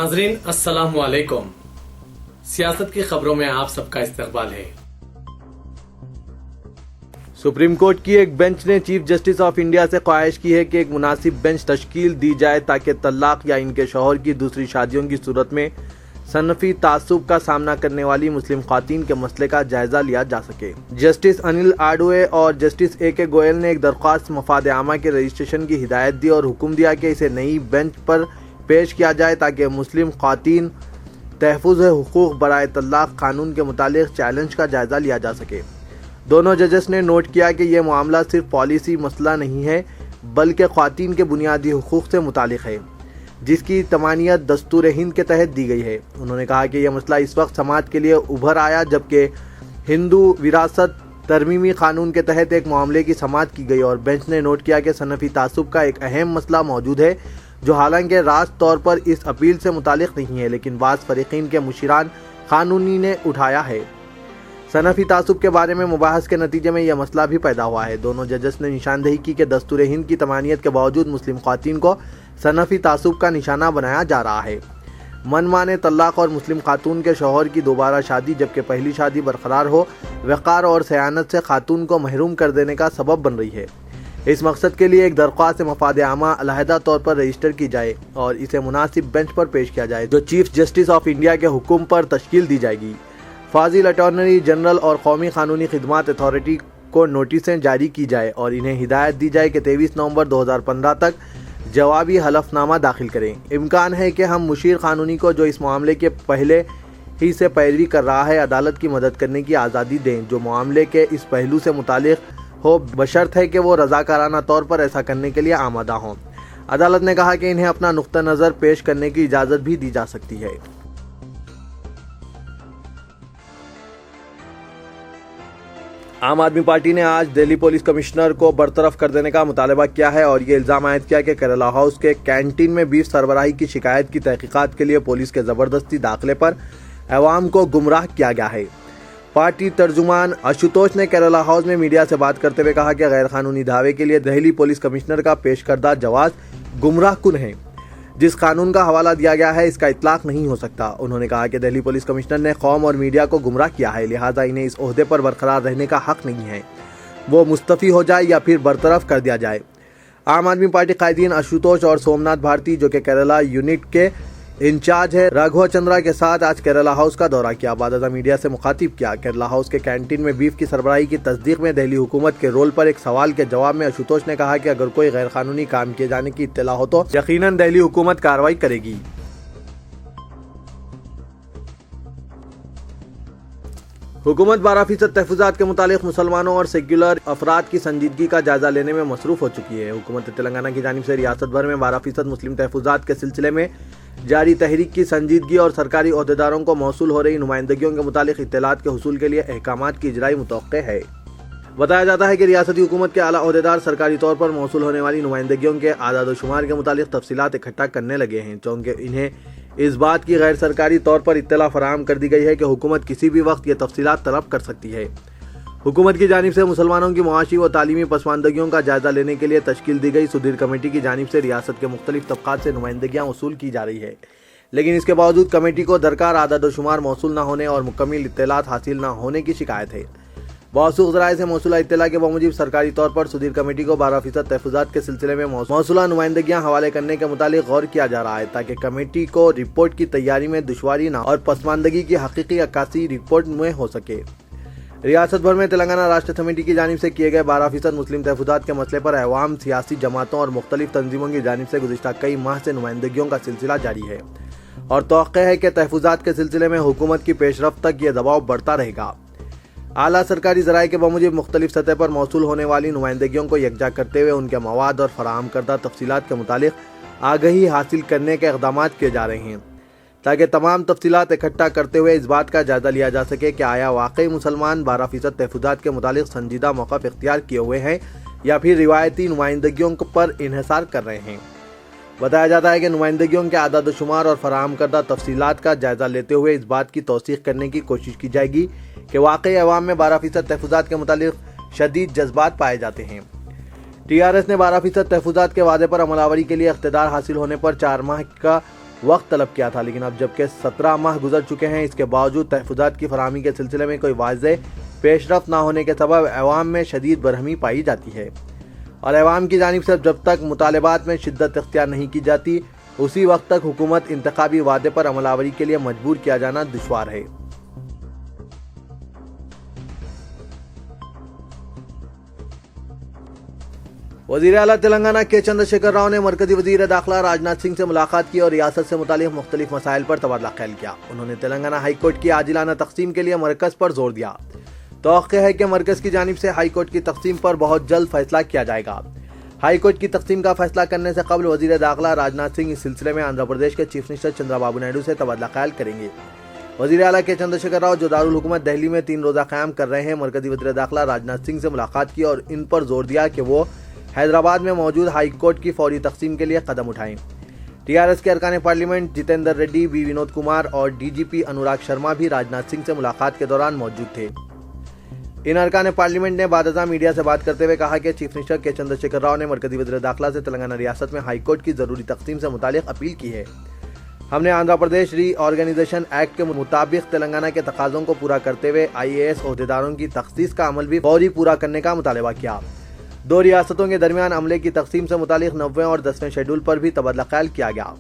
नाजरीन अस्सलाम वालेकुम। सियासत की खबरों में आप सबका इस्तकबाल है। सुप्रीम कोर्ट की एक बेंच ने चीफ जस्टिस ऑफ इंडिया से ख्वाहिश की है कि एक मुनासिब बेंच तश्कील दी जाए ताकि तलाक या इनके शौहर की दूसरी शादियों की सूरत में सनफी तासुब का सामना करने वाली मुस्लिम ख्वातीन के मसले का जायजा लिया जा सके। जस्टिस अनिल आडवे और जस्टिस ए.के. गोयल ने एक दरख्वास्त मफाद आमा के रजिस्ट्रेशन की हिदायत दी और हुक्म दिया कि इसे नई बेंच पर पेश किया जाए ताकि मुस्लिम ख्वातीन तहफ़्फ़ुज़ हुकूक़ बराए तलाक कानून के मुतालिक चैलेंज का जायजा लिया जा सके। दोनों जजेस ने नोट किया कि यह मामला सिर्फ पॉलिसी मसला नहीं है बल्कि ख्वातीन के बुनियादी हुकूक़ से मुतालिक है जिसकी तमानियत दस्तूर हिंद के तहत दी गई है। उन्होंने कहा कि यह मसला इस वक्त समाज के लिए उभर आया जबकि हिंदू विरासत तरमीमी कानून के तहत एक मामले की समाअत की गई और बेंच ने नोट किया कि सनफी तासुब का एक अहम मसला मौजूद है जो हालांकि रास्त तौर पर इस अपील से मुतालिक नहीं है लेकिन बाज़ फरीकीन के मुशीरान कानूनी ने उठाया है। सनफी तासुब के बारे में मुबाहस के नतीजे में यह मसला भी पैदा हुआ है। दोनों जजेस ने निशानदेही की कि दस्तूर हिंद की तमानियत के बावजूद मुस्लिम ख्वातीन को सनफी तासुब का निशाना बनाया जा रहा है। मनमाने तलाक और मुस्लिम खातून के शौहर की दोबारा शादी जबकि पहली शादी बरकरार हो वक़ार और सयानत से खातून को महरूम कर देने का सबब बन रही है। इस मकसद के लिए एक दरख्वास्त मफाद आमा अलहदा तौर पर रजिस्टर की जाए और इसे मुनासिब बेंच पर पेश किया जाए जो चीफ जस्टिस ऑफ इंडिया के हुक्म पर तश्कील दी जाएगी। फाजिल अटॉर्नी जनरल और कौमी कानूनी खिदमात अथॉरिटी को नोटिसें जारी की जाए और इन्हें हिदायत दी जाए कि 23 नवंबर 2015 तक जवाबी हलफनामा दाखिल करें। इम्कान है कि हम मुशीर कानूनी को जो इस मामले के पहले ही से पैरवी कर रहा है अदालत की मदद करने की आज़ादी दें जो मामले के इस पहलू से मुतालिक हो बशर्त है कि वो रज़ाकाराना तौर पर ऐसा करने के लिए आमादा हों। अदालत ने कहा कि इन्हें अपना नुक्ता नज़र पेश करने की इजाज़त भी दी जा सकती है। आम आदमी पार्टी ने आज दिल्ली पुलिस कमिश्नर को बरतरफ कर देने का मुतालबा किया है और ये इल्ज़ाम आयद किया कि केरला हाउस के कैंटीन में बीफ सरबराही की शिकायत की तहकीकात के लिए पुलिस के ज़बरदस्ती दाखिले पर अवाम को गुमराह किया गया है। पार्टी तर्जुमान आशुतोष ने केरला हाउस में मीडिया से बात करते हुए कहा कि गैर कानूनी दावे के लिए दिल्ली पुलिस कमिश्नर का पेश करदा जवाब गुमराह कुन है। जिस कानून का हवाला दिया गया है इसका इतलाक नहीं हो सकता। उन्होंने कहा कि दिल्ली पुलिस कमिश्नर ने कौम और मीडिया को गुमराह किया है लिहाजा इन्हें इस ओहदे पर बरकरार रहने का हक नहीं है। वो मुस्तफ़ी हो जाए या फिर बरतरफ कर दिया जाए। आम आदमी पार्टी कायदीन आशुतोष और सोमनाथ भारती जो कि केरला यूनिट के इंचार्ज है राघव चंद्रा के साथ आज केरला हाउस का दौरा किया। बाद मीडिया से मुखातिब किया। केरला हाउस के कैंटीन में बीफ की सरबराही की तस्दीक में दिल्ली हुकूमत के रोल पर एक सवाल के जवाब में आशुतोष ने कहा कि अगर कोई गैर कानूनी काम किए जाने की इत्तला हो तो यकीनन दिल्ली हुकूमत कार्रवाई करेगी। हुकूमत 12% तहफ़्फ़ुज़ात के मुतालिक मुसलमानों और सेक्युलर अफराद की संजीदगी का जायजा लेने में मसरूफ़ हो चुकी है। हुकूमत तेलंगाना की जानिब से रियासत भर में 12% मुस्लिम तहफ़्फ़ुज़ात के सिलसिले में जारी तहरीक की संजीदगी और सरकारी अहदेदारों को मौसूल हो रही नुमाइंदगियों के मुतालिक इत्तलात के हुसूल के लिए अहकामात की इजराई मुतवक्के है। बताया जाता है कि रियासती हुकूमत के आला अहदेदार सरकारी तौर पर मौसूल होने वाली नुमाइंदगियों के आदाद व शुमार के मुतालिक तफसीलात इकट्ठा करने लगे हैं चूँकि इन्हें इस बात की गैर सरकारी तौर पर इत्तला फराहम कर दी गई है कि हुकूमत किसी भी वक्त ये तफसीलात तलब कर सकती है। हुकूमत की जानिब से मुसलमानों की मुआशी व तालीमी पसमानदगियों का जायजा लेने के लिए तश्कील दी गई सुदीर कमेटी की जानिब से रियासत के मुख्तलिफ तबकात से नुमाइंदगियाँ वसूल की जा रही है लेकिन इसके बावजूद कमेटी को दरकार आदाद व शुमार मौसूल न होने और मुकम्मल इत्तलात हासिल न होने की शिकायत है। मौसूल ज़राए से मौसूला इत्तला के बावजूद सरकारी तौर पर सुदीर कमेटी को 12% तहफ़्फ़ुज़ात के सिलसिले में मौसूला नुमाइंदगियाँ हवाले करने के मुतालिक गौर किया जा रहा है ताकि कमेटी को रिपोर्ट की तैयारी में दुश्वारी न और पसमानदगी की हकीकी अक्कासी रिपोर्ट में हो सके। रियासत भर में तेलंगाना राष्ट्र समिति की जानिब से किए गए 12% मुस्लिम तहफ़्फ़ुज़ात के मसले पर अवाम सियासी जमातों और मुख्तलिफ तंजीमों की जानिब से गुज़िश्ता कई माह से नुमाइंदगियों का सिलसिला जारी है और तवक्को है कि तहफ़्फ़ुज़ात के सिलसिले में हुकूमत की पेशरफ्त तक ये दबाव बढ़ता रहेगा। आला सरकारी ज़राए के बावजूद मुख्तलिफ सतह पर मौसूल होने वाली नुमाइंदगियों को यकजा करते हुए उनके मवाद और फराहम करदा तफसीलात के मुतालिक आगही हासिल करने के इक़दाम किए जा रहे हैं ताकि तमाम तफसीलात इकट्ठा करते हुए इस बात का जायजा लिया जा सके कि आया वाकई मुसलमान 12% तहफ़्फ़ुज़ात के मुतालिक संजीदा मौक़िफ़ इख्तियार किए हुए हैं या फिर रिवायती नुमाइंदगियों पर इन्हिसार कर रहे हैं। बताया जाता है कि नुमाइंदगियों के आदाद व शुमार और फराहम करदा तफसीलात का जायजा लेते हुए इस बात की तौसीक़ करने की कोशिश की जाएगी कि वाकई अवाम में 12% तहफ़्फ़ुज़ात के मुतालिक शदीद जज्बात पाए जाते हैं। टीआरएस ने 12% तहफ़्फ़ुज़ात के वादे पर अमलावरी के लिए इख्तिदार हासिल होने पर 4 माह का वक्त तलब किया था, लेकिन अब जबकि 17 माह गुजर चुके हैं, इसके बावजूद तहफ़्फ़ुज़ात की फराहमी के सिलसिले में कोई वाज़ेह पेशरफ्त न होने के सबब अवाम में शदीद बरहमी पाई जाती है और अवाम की जानिब से जब तक मुतालबात में शिद्दत इख्तियार नहीं की जाती, उसी वक्त तक हुकूमत इंतखाबी वादे पर अमलावरी के लिए मजबूर किया जाना दुश्वार है। वज़ीर आला तेलंगाना के चंद्रशेखर राव ने मरकजी वज़ीर दाखिला राजनाथ सिंह से मुलाकात की और रियासत से मुतालिक मुख्तलिफ मसाइल पर तबादला ख्याल किया। उन्होंने तेलंगाना हाई कोर्ट की आजिलाना तक़सीम के लिए मरकज़ पर जोर दिया। तवक्को है कि मरकज़ की जानिब से हाई कोर्ट की तक़सीम पर बहुत जल्द फैसला किया जाएगा। हाई कोर्ट की तक़सीम का फैसला करने से कबल वज़ीर दाखिला राजनाथ सिंह इस सिलसिले में आंध्र प्रदेश के चीफ मिनिस्टर चंद्रबाबू नायडू से तबादला ख्याल करेंगे। वज़ीर आला के चंद्रशेखर राव जो दारुल हुकूमत दिल्ली में 3 रोज़ा क़याम कर रहे हैं, मरकजी वज़ीर दाखिला राजनाथ सिंह से मुलाकात की और इन पर जोर दिया कि वो हैदराबाद में मौजूद हाई कोर्ट की फौरी तक़सीम के लिए कदम उठाएं। टीआरएस के अरकान पार्लियामेंट जितेंद्र रेड्डी, वी विनोद कुमार और डीजीपी अनुराग शर्मा भी राजनाथ सिंह से मुलाकात के दौरान मौजूद थे। इन अरकान पार्लियामेंट ने बादशाह मीडिया से बात करते हुए कहा कि चीफ मिनिस्टर के चंद्रशेखर राव ने मरकजी वज़ीर दाखिला से तेलंगाना रियासत में हाई कोर्ट की ज़रूरी तक़सीम से मुतालिक अपील की है। हमने आंध्र प्रदेश रीऑर्गेनाइजेशन एक्ट के मुताबिक तेलंगाना के तकाज़ों को पूरा करते हुए IAS ओहदेदारों की तख़सीस का अमल भी फौरी पूरा करने का मुतालबा किया। 2 रियासतों के दरमियान अमले की तक़सीम से मुतालिक 9वें और 10वें शेड्यूल पर भी तबादला ख्याल किया गया।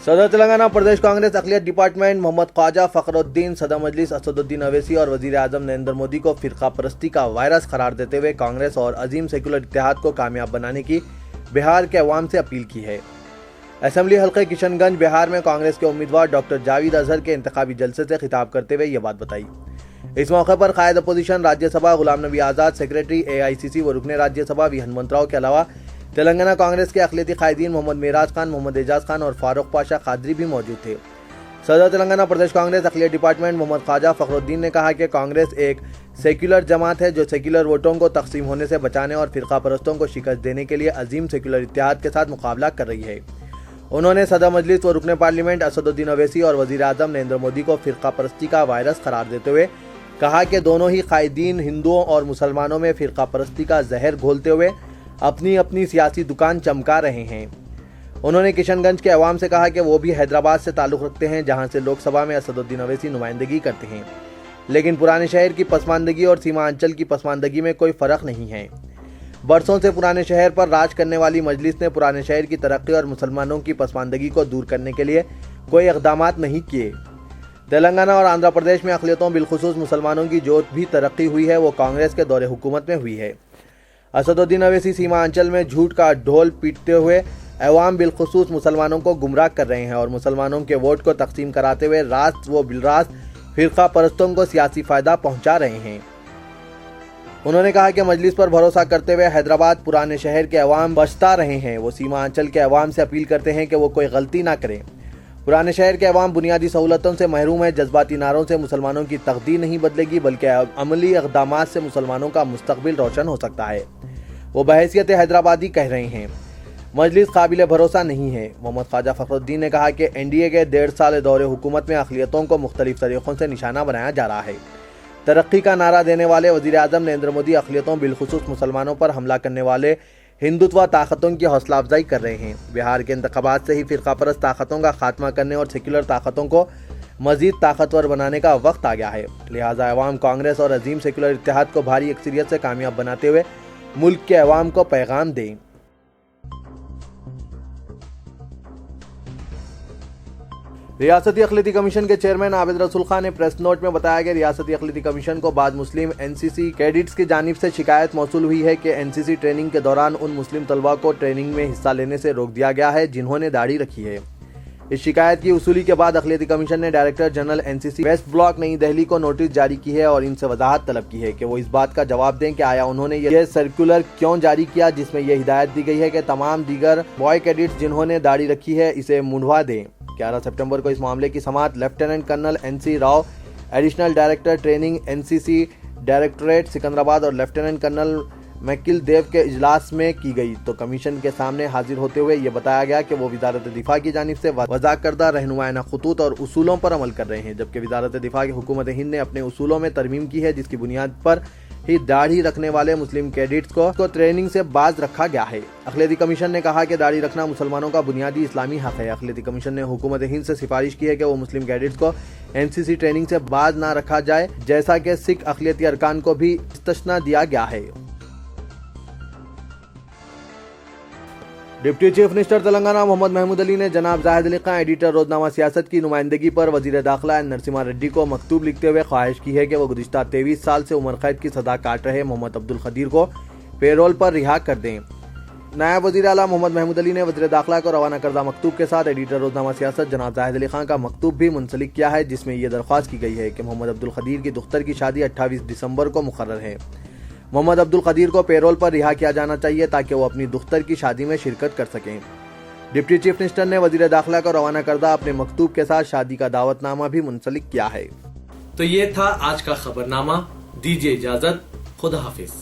सदर तेलंगाना प्रदेश कांग्रेस अक़लियत डिपार्टमेंट मोहम्मद ख्वाजा फ़खरुद्दीन, सदर मजलिस असदुद्दीन अवैसी और वज़ीर आज़म नरेंद्र मोदी को फ़िरक़ा परस्ती का वायरस करार देते हुए कांग्रेस और अजीम सेकुलर इत्तेहाद को कामयाब बनाने की बिहार के अवाम से अपील की है। असेंबली हल्के किशनगंज बिहार में कांग्रेस के उम्मीदवार डॉक्टर जावेद अजहर के इंतखाबी जलसे से खिताब करते हुए ये बात बताई। इस मौके पर कायद opposition Rajya Sabha Ghulam Nabi Azad, secretary AICC व रुकने राज्यसभा वी हनुमंतराव के अलावा तेलंगाना कांग्रेस के अक़लियती कायदीन मोहम्मद मेराज खान, मोहम्मद एजाज खान और फारूक पाशा कादरी भी मौजूद थे। सदर तेलंगाना प्रदेश कांग्रेस अक़लियत डिपार्टमेंट मोहम्मद ख्वाजा फ़खरुद्दीन ने कहा कि कांग्रेस एक सेक्युलर जमात है जो सेक्युलर वोटों को तकसीम होने से बचाने और फ़िरक़ा परस्तों को शिकस्त देने के लिए अजीम सेक्युलर इत्तेहाद के साथ मुकाबला कर रही है। उन्होंने सदर मजलिस व रुकने पार्लियामेंट असदुद्दीन अवैसी और वज़ीर आज़म नरेंद्र मोदी को फ़िरक़ा परस्ती का वायरस करार देते हुए कहा कि दोनों ही कायदीन हिंदुओं और मुसलमानों में फ़िरक़ा परस्ती का जहर घोलते हुए अपनी अपनी सियासी दुकान चमका रहे हैं। उन्होंने किशनगंज के अवाम से कहा कि वो भी हैदराबाद से ताल्लुक़ रखते हैं, जहां से लोकसभा में असदुद्दीन अवैसी नुमाइंदगी करते हैं, लेकिन पुराने शहर की पसमानदगी और सीमांचल की पसमानदगी में कोई फ़र्क नहीं है। बरसों से पुराने शहर पर राज करने वाली मजलिस ने पुराने शहर की तरक्की और मुसलमानों की पसमानदगी को दूर करने के लिए कोई इक़दामात नहीं किए। तेलंगाना और आंध्र प्रदेश में अक़लियतों बिलखुसूस मुसलमानों की जो भी तरक्की हुई है वो कांग्रेस के दौरे हुकूमत में हुई है। असदुद्दीन अवैसी सीमांचल में झूठ का ढोल पीटते हुए अवाम बिलखुसूस मुसलमानों को गुमराह कर रहे हैं और मुसलमानों के वोट को तकसीम कराते हुए रास्त व बिलरास्त फ़िरक़ा परस्तों को सियासी फ़ायदा पहुंचा रहे हैं। उन्होंने कहा कि मजलिस पर भरोसा करते हुए हैदराबाद पुराने शहर के अवाम बचता रहे हैं। वो सीमांचल के अवाम से अपील करते हैं कि वो कोई गलती ना करें। पुराने शहर के अवाम बुनियादी सहूलतों से महरूम है। जज्बाती नारों से मुसलमानों की तकदीर नहीं बदलेगी, बल्कि अमली इक़दामात से मुसलमानों का मुस्तकबिल रोशन हो सकता है। वो बहैसियत हैदराबादी कह रहे हैं, मजलिस काबिल भरोसा नहीं है। मोहम्मद ख्वाजा फ़खरुद्दीन ने कहा कि NDA के 1.5 साल दौरे हुकूमत में अक़लियतों को मुख्तलिफ तरीक़ों से निशाना बनाया जा रहा है। तरक्की का नारा देने वाले वज़ीर आज़म नरेंद्र मोदी अक़लियतों बिलखुसूस मुसलमानों पर हमला करने वाले हिंदुत्व ताकतों की हौसला अफजाई कर रहे हैं। बिहार के इंतख़ाबात से ही फ़िरक़ा परस्त ताकतों का खात्मा करने और सेक्युलर ताकतों को मज़ीद ताकतवर बनाने का वक्त आ गया है। लिहाजा अवाम कांग्रेस और अजीम सेक्युलर इत्तेहाद को भारी अक्सरियत से कामयाब बनाते हुए मुल्क के अवाम को पैगाम दें। रियासती अक़लियती कमीशन के चेयरमैन आबिद रसूल खान ने प्रेस नोट में बताया कि रियासती अक़लियती कमीशन को बाद मुस्लिम NCC कैडेट्स की जानिब से शिकायत मौसूल हुई है कि NCC ट्रेनिंग के दौरान उन मुस्लिम तलबा को ट्रेनिंग में हिस्सा लेने से रोक दिया गया है जिन्होंने दाढ़ी रखी है। इस शिकायत की उसूली के बाद अक़लियती कमीशन ने director general NCC west block नई दिल्ली को नोटिस जारी की है और इनसे वजाहत तलब की है कि वो इस बात का जवाब दें कि आया उन्होंने यह सर्कुलर क्यों जारी किया जिसमें यह हिदायत दी गई है कि तमाम दीगर बॉय कैडेट्स जिन्होंने दाढ़ी रखी है इसे मुंडवा दें। 11 सितंबर को इस मामले की समाअत lieutenant colonel NC Rao, additional director training NCC directorate Secunderabad और लेफ्टिनेंट कर्नल मकील देव के इजलास में की गई। तो कमीशन के सामने हाजिर होते हुए ये बताया गया कि वो वजारत दिफा की जानिब से वज़ा करदा रहनुमायाना खतूत और उसूलों पर अमल कर रहे हैं, जबकि वजारत दिफा की हुकूमत हिंद ने अपने उसूलों में तरमीम की है जिसकी बुनियाद पर ही दाढ़ी रखने वाले मुस्लिम कैडेट्स को ट्रेनिंग से बाज रखा गया है। अखिलेती कमीशन ने कहा कि दाढ़ी रखना मुसलमानों का बुनियादी इस्लामी हक है। अखिलेती कमीशन ने हुकूमत हिंद से सिफारिश की है कि वो मुस्लिम कैडेट्स को एनसीसी ट्रेनिंग से बाज न रखा जाए, जैसा कि सिख अखिलेती अरकान को भी इस्तिस्ना दिया गया है। Deputy chief minister Telangana Mohammed Mahmood Ali ने जनाब जाहिद अली खान, एडिटर रोजनामा सियासत की नुमाइंदगी पर वजीर दाखिला नरसिम्हा रेड्डी को मकतूब लिखते हुए ख्वाहिश की है कि वो गुज़िश्ता 23 साल से उम्र कैद की सजा काट रहे मोहम्मद अब्दुल खदीर को पेरोल पर रिहा कर दें। नायब वज़ीर आला मोहम्मद महमूद अली ने वज़ीर दाखिला को रवाना करदा मकतूब के साथ एडिटर रोजनामा सियासत जनाब जाहिद अली खान का मकतूब भी मुंसलिक किया है, जिसमें यह दरख्वास्त की गई है कि मोहम्मद अब्दुल खदीर की दुख्तर की शादी 28 दिसंबर को मुकर्रर है। मोहम्मद अब्दुल खदीर को पेरोल पर रिहा किया जाना चाहिए ताकि वो अपनी दुख्तर की शादी में शिरकत कर सकें। डिप्टी चीफ मिनिस्टर ने वज़ीर दाखिला को रवाना करदा अपने मकतूब के साथ शादी का दावतनामा भी मुंसलिक किया है। तो ये था आज का खबरनामा। दीजिए इजाजत, खुदा हाफिज।